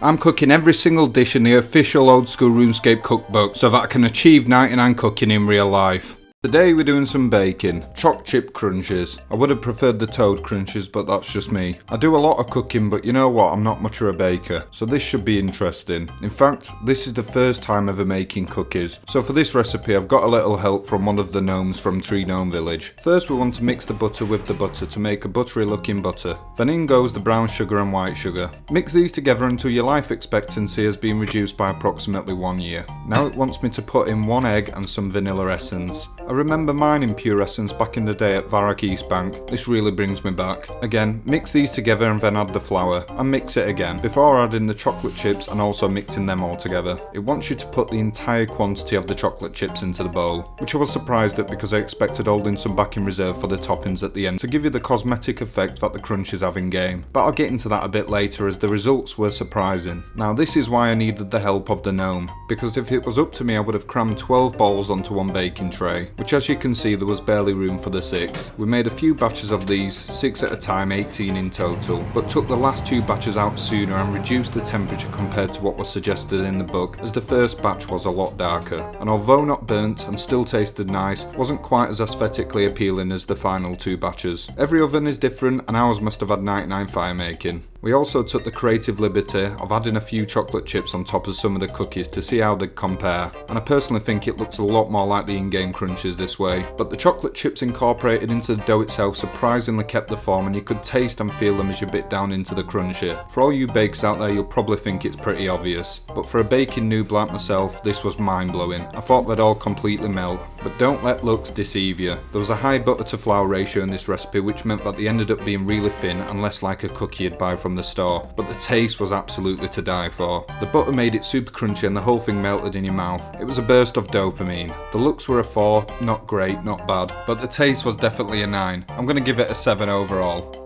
I'm cooking every single dish in the official old school RuneScape cookbook so that I can achieve 99 cooking in real life. Today we're doing some baking, Chocchip Crunchies. I would have preferred the Toad Crunchies, but that's just me. I do a lot of cooking, but you know what, I'm not much of a baker, so this should be interesting. In fact, this is the first time ever making cookies, so for this recipe I've got a little help from one of the gnomes from Tree Gnome Village. First we want to mix the butter with the butter to make a buttery looking butter. Then in goes the brown sugar and white sugar. Mix these together until your life expectancy has been reduced by approximately 1 year. Now it wants me to put in 1 egg and some vanilla essence. I remember mine in pure essence back in the day at Varrock East Bank. This really brings me back. Again, mix these together and then add the flour, and mix it again, before adding the chocolate chips and also mixing them all together. It wants you to put the entire quantity of the chocolate chips into the bowl, which I was surprised at because I expected holding some back in reserve for the toppings at the end to give you the cosmetic effect that the crunchies have in game. But I'll get into that a bit later as the results were surprising. Now this is why I needed the help of the gnome, because if it was up to me I would have crammed 12 bowls onto one baking tray, which as you can see there was barely room for the 6. We made a few batches of these, 6 at a time, 18 in total, but took the last 2 batches out sooner and reduced the temperature compared to what was suggested in the book, as the first batch was a lot darker, and although not burnt and still tasted nice, wasn't quite as aesthetically appealing as the final 2 batches. Every oven is different and ours must have had 99 fire making. We also took the creative liberty of adding a few chocolate chips on top of some of the cookies to see how they'd compare, and I personally think it looks a lot more like the in-game crunches this way. But the chocolate chips incorporated into the dough itself surprisingly kept the form, and you could taste and feel them as you bit down into the crunchy. For all you bakers out there, you'll probably think it's pretty obvious, but for a baking noob like myself, this was mind-blowing. I thought they'd all completely melt, but don't let looks deceive you. There was a high butter to flour ratio in this recipe, which meant that they ended up being really thin and less like a cookie you'd buy from the store, but the taste was absolutely to die for. The butter made it super crunchy and the whole thing melted in your mouth. It was a burst of dopamine. The looks were a 4, not great, not bad, but the taste was definitely a 9. I'm going to give it a 7 overall.